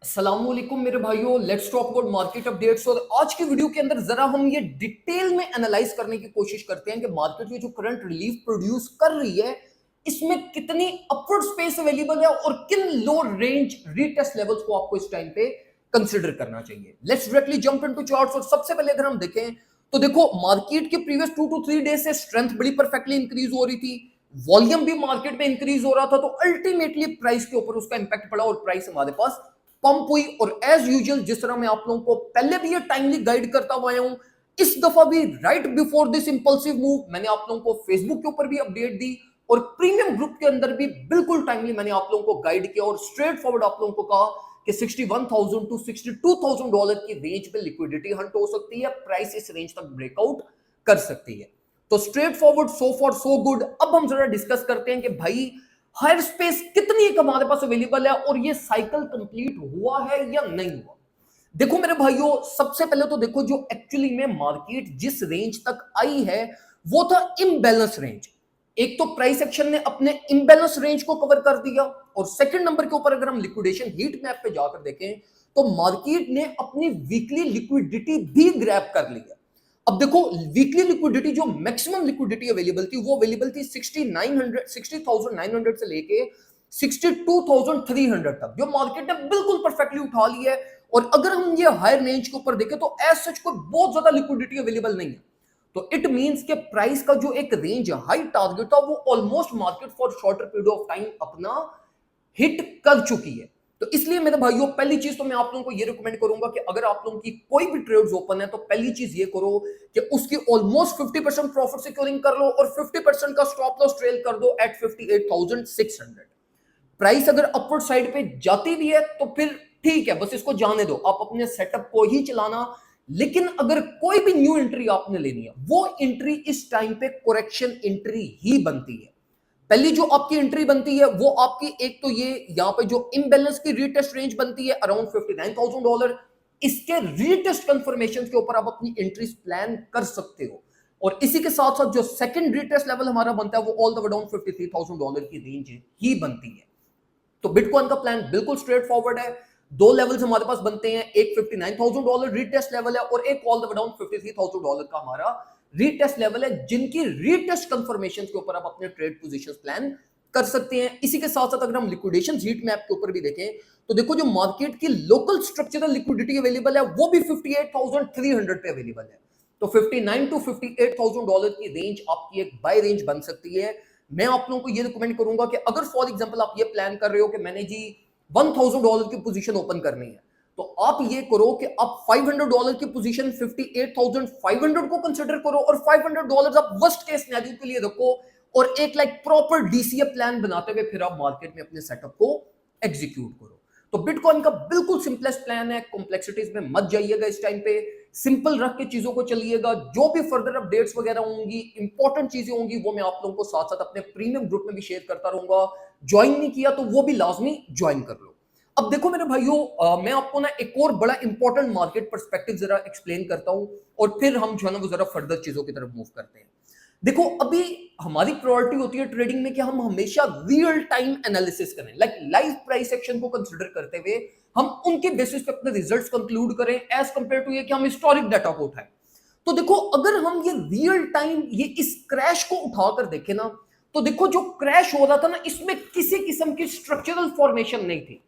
अस्सलामुअलैकुम मेरे भाइयों, let's talk about market updates. और आज की वीडियो के अंदर जरा हम ये डिटेल में एनालाइज करने की कोशिश करते हैं कि मार्केट में जो करंट रिलीफ प्रोड्यूस कर रही है इसमें कितनी अपवर्ड स्पेस अवेलेबल है और किन लो रेंज रीटेस्ट लेवल्स को आपको इस टाइम पे कंसीडर करना चाहिए। Let's directly jump into charts. और सबसे पहले अगर हम देखें तो देखो, मार्केट के प्रीवियस 2 to 3 डेज से स्ट्रेंथ बड़ी परफेक्टली इंक्रीज हो रही थी, वॉल्यूम भी मार्केट में इंक्रीज हो रहा था, तो अल्टीमेटली प्राइस के ऊपर उसका इंपैक्ट पड़ा और प्राइस हमारे पास पंप हुई। और एज यूजुअल जिस तरह मैं आप लोगों को पहले भी ये टाइमली गाइड करता हुआ आया हूं, इस दफा भी right before this impulsive move मैंने आप लोगों को फेसबुक के ऊपर भी अपडेट दी और प्रीमियम ग्रुप के अंदर भी बिल्कुल टाइमली मैंने आप लोगों को गाइड किया और स्ट्रेट फॉरवर्ड आप लोगों को कहा कि 61,000 टू $62,000 की रेंज पे लिक्विडिटी हंट हो सकती है, प्राइस इस रेंज तक ब्रेकआउट कर सकती है। तो straight forward, so for so good. अब हम जरा डिस्कस करते हैं कि भाई हायर स्पेस कितनी एक हमारे पास अवेलेबल है और ये साइकिल कंप्लीट हुआ है या नहीं हुआ। देखो मेरे भाइयों, सबसे पहले तो देखो जो एक्चुअली में मार्केट जिस रेंज तक आई है वो था इम्बैलेंस रेंज। एक तो प्राइस एक्शन ने अपने इम्बैलेंस रेंज को कवर कर दिया और सेकंड नंबर के ऊपर अगर हम लिक्विडेशन हीट मैप पे जाकर देखें तो मार्केट ने अपनी वीकली लिक्विडिटी भी ग्रैब कर ली है। अब देखो, वीकली लिक्विडिटी जो मैक्सिमम लिक्विडिटी अवेलेबल थी वो अवेलेबल थी 60,900 से लेके 62,300 तक, जो मार्केट ने बिल्कुल परफेक्टली उठा लिया है। और अगर हम ये हायर रेंज के ऊपर देखें तो एज सच कोई बहुत ज्यादा लिक्विडिटी अवेलेबल नहीं है। तो इट मींस के प्राइस का जो एक रेंज हाई टारगेट था वो almost market for shorter period of time अपना हिट कर चुकी है। तो इसलिए मेरे भाइयों, पहली चीज तो मैं आप लोगों को ये रिकमेंड करूंगा कि अगर आप लोगों की कोई भी ट्रेड्स ओपन है तो पहली चीज ये करो कि उसकी ऑलमोस्ट 50% प्रॉफिट सिक्योरिंग कर लो और 50% का स्टॉप लॉस ट्रेल कर दो एट 58,600। प्राइस अगर अपवर्ड साइड पे जाती भी है तो फिर ठीक है, बस इसको जाने दो, आप अपने सेटअप को ही चलाना। लेकिन अगर कोई भी न्यू एंट्री आपने लेनी है वो एंट्री इस टाइम पे करेक्शन एंट्री ही बनती है। पहली जो आपकी एंट्री बनती है वो आपकी एक तो ये यहां पे जो इम्बैलेंस की रीटेस्ट रेंज बनती है अराउंड $59,000। इसके रीटेस्ट कंफर्मेशन के ऊपर आप अपनी एंट्रीज प्लान कर सकते हो। और इसी के साथ साथ जो सेकंड रीटेस्ट लेवल हमारा बनता है वो ऑल द वे डाउन $53,000 की रेंज ही बनती है। तो बिटकॉइन का प्लान बिल्कुल स्ट्रेट फॉरवर्ड है। दो लेवल्स हमारे पास बनते हैं, एक $59,000 रीटेस्ट लेवल है और एक ऑल द वे डाउन $53,000 का हमारा रीटेस्ट लेवल है, जिनकी रीटेस्ट कंफर्मेशन के ऊपर आप अपने ट्रेड पोजीशंस प्लान कर सकते हैं। इसी के साथ साथ अगर हम लिक्विडेशन हीट मैप के ऊपर भी देखें तो देखो जो मार्केट की लोकल स्ट्रक्चरल लिक्विडिटी अवेलेबल है वो भी 58,300 पे अवेलेबल है। तो 59 टू $58,000 की रेंज आपकी एक बाय रेंज बन सकती है। मैं आप लोगों को ये रिकमेंड करूंगा कि अगर फॉर एग्जांपल आप ये प्लान कर रहे हो कि मैंने जी $1,000 की पोजीशन ओपन करनी है, तो आप ये करो कि आप $500 की पोजीशन 58,500 को कंसीडर करो और $500 आप वर्स्ट केस सिनेरियो के लिए रखो और एक प्रॉपर डीसीए प्लान बनाते हुए फिर आप मार्केट में अपने सेटअप को एग्जीक्यूट करो। तो बिटकॉइन का बिल्कुल सिंपलेस्ट प्लान है, कॉम्प्लेक्सिटीज में मत जाइएगा इस टाइम पे, सिंपल रख के चीजों को चलिएगा। जो भी फर्दर अपडेट्स वगैरह होंगी, इंपॉर्टेंट चीजें होंगी, वो मैं आप लोगों को साथ साथ अपने प्रीमियम ग्रुप में भी शेयर करता रहूंगा। ज्वाइन नहीं किया तो वो भी लाजमी ज्वाइन कर लो। अब देखो मेरे भाइयों, मैं आपको ना एक और बड़ा इंपॉर्टेंट मार्केट पर्सपेक्टिव जरा एक्सप्लेन करता हूं और फिर हम जो है ना वो जरा फर्दर चीजों की तरफ मूव करते हैं। देखो, अभी हमारी प्रायोरिटी होती है ट्रेडिंग में कि हम हमेशा रियल टाइम एनालिसिस करें, लाइव प्राइस एक्शन को कंसीडर करते हुए हम उनके बेसिस पे अपने रिजल्ट्स कंक्लूड करें एज कंपेयर टू ये कि हम हिस्टोरिक डाटा को उठाएं। तो देखो, अगर हम ये रियल टाइम ये इस क्रैश को उठाकर देखें ना, तो देखो जो क्रैश हो रहा था ना, इसमें किसी किस्म की स्ट्रक्चरल फॉर्मेशन नहीं थी।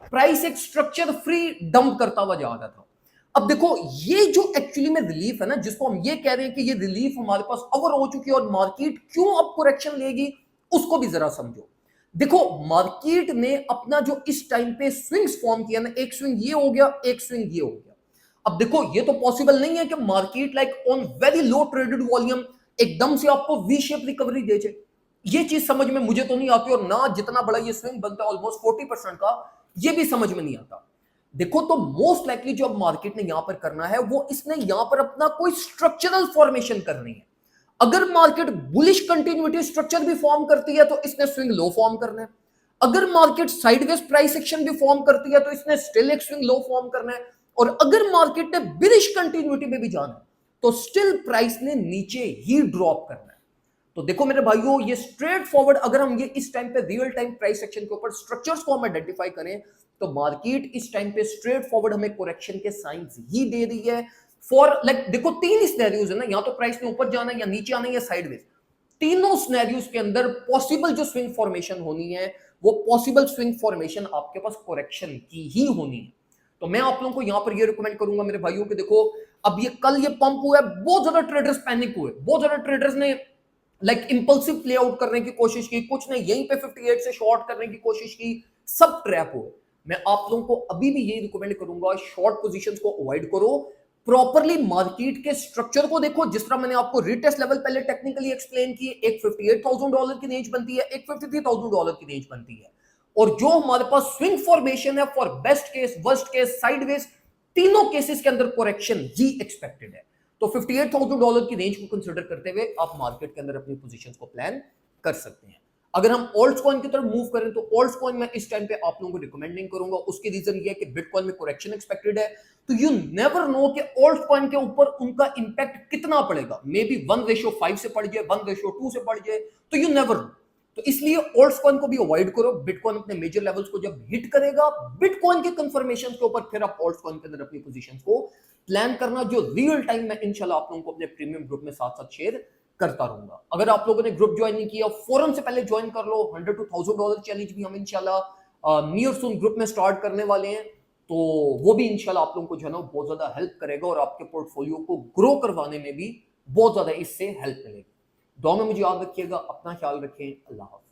प्राइस एक स्ट्रक्चर फ्री डंप करता हुआ जा रहा था। अब देखो, ये जो एक्चुअली में रिलीफ है ना, जिसको हम ये कह रहे हैं कि ये रिलीफ हमारे पास अवर हो चुकी है और मार्केट क्यों अब करेक्शन लेगी, उसको भी जरा समझो। देखो, मार्केट ने अपना जो इस टाइम पे स्विंग्स फॉर्म किया ना, एक स्विंग ये हो गया, एक स्विंग ये हो गया। अब देखो, ये तो पॉसिबल नहीं है कि market on very low traded volume एकदम से आपको वी शेप रिकवरी दे जाए। ये चीज समझ में मुझे तो नहीं आती, और ना जितना बड़ा ये स्विंग बनता है ऑलमोस्ट 40% का, ये भी समझ में नहीं आता। देखो, तो मोस्ट लाइकली जो अब मार्केट ने यहां पर करना है वो इसने यहां पर अपना कोई स्ट्रक्चरल फॉर्मेशन करनी है। अगर मार्केट बुलिश कंटिन्यूटी स्ट्रक्चर भी फॉर्म करती है तो इसने स्विंग लो फॉर्म करना है। अगर मार्केट साइडवेज प्राइस एक्शन भी फॉर्म करती है तो इसने स्टिल एक स्विंग लो फॉर्म करना है। और अगर मार्केट ने बिरिश कंटिन्यूटी में भी जाना है तो स्टिल प्राइस ने नीचे ही ड्रॉप करना है। तो देखो मेरे भाइयों, ये स्ट्रेट फॉरवर्ड अगर हम ये इस टाइम पे रियल टाइम प्राइस एक्शन के ऊपर स्ट्रक्चर्स को हम आइडेंटिफाई करें तो मार्केट इस टाइम पे स्ट्रेट फॉरवर्ड हमें करेक्शन के साइंस ही दे रही है। फॉर लाइक देखो तीन सिनेरियोज है ना, या तो प्राइस ने ऊपर जाना है, या नीचे आना है, या साइडवेज। तीनों सिनेरियोज के अंदर पॉसिबल जो स्विंग फॉर्मेशन होनी है वो पॉसिबल स्विंग फॉर्मेशन आपके पास करेक्शन की ही होनी है। तो मैं आप लोगों को यहां पर ये रिकमेंड करूंगा मेरे भाइयों कि देखो अब ये कल ये पंप हुआ है, बहुत ज्यादा ट्रेडर्स पैनिक हुए, बहुत ज्यादा ट्रेडर्स ने लाइक इंपल्सिव प्ले आउट करने की कोशिश की, कुछ ने यहीं पे 58 से शॉर्ट करने की कोशिश की, सब ट्रैप हुए। मैं आप लोगों को अभी भी यही रिकमेंड करूंगा, शॉर्ट पोजीशंस को अवॉइड करो, प्रॉपरली मार्केट के स्ट्रक्चर को देखो। जिस तरह मैंने आपको रिटेस्ट लेवल पहले टेक्निकली एक्सप्लेन की, एक $58,000 की रेंज बनती है, एक $53,000 की रेंज बनती है, और जो हमारे पास स्विंग फॉर्मेशन है for best case, worst case, sideways, तीनों केसेस के अंदर करेक्शन ही एक्सपेक्टेड है। तो $58,000 की रेंज को कंसीडर करते हुए आप मार्केट के अंदर अपनी पोजीशंस को प्लान कर सकते हैं। अगर हम ऑल्ट्स कॉइन की तरफ मूव करें तो ऑल्ट्स कॉइन मैं इस टाइम पे आप लोगों को रिकमेंड नहीं करूंगा। उसकी रीजन ये है कि बिटकॉइन में करेक्शन एक्सपेक्टेड है, तो यू नेवर नो कि ऑल्ट्स कॉइन के ऊपर उनका इंपैक्ट कितना पड़ेगा। मे बी 1:5 से पड़ जाए, 1:2 से पड़ जाए, तो यू नेवर नो। तो इसलिए ऑल्ट्स कॉइन को भी अवॉइड करो। बिटकॉइन अपने मेजर लेवल्स को जब हिट करेगा, बिटकॉइन के कंफर्मेशन के ऊपर फिर आप ऑल्ट्स कॉइन के अंदर अपनी पोजीशंस को प्लान करना, जो रियल टाइम में इंशाल्लाह आप लोगों को अपने प्रीमियम ग्रुप में साथ साथ शेयर करता रहूंगा। अगर आप लोगों ने ग्रुप ज्वाइन नहीं किया, फौरन से पहले ज्वाइन कर लो। $100 to $1,000 चैलेंज भी हम इंशाल्लाह नियर सून ग्रुप में स्टार्ट करने वाले हैं, तो वो भी इंशाल्लाह आप लोगों को जो है ना बहुत ज्यादा हेल्प करेगा और आपके पोर्टफोलियो को ग्रो करवाने में भी बहुत ज्यादा इससे हेल्प मिलेगी। दुआ में मुझे याद रखिएगा, अपना ख्याल रखें, अल्लाह हाफ़िज़।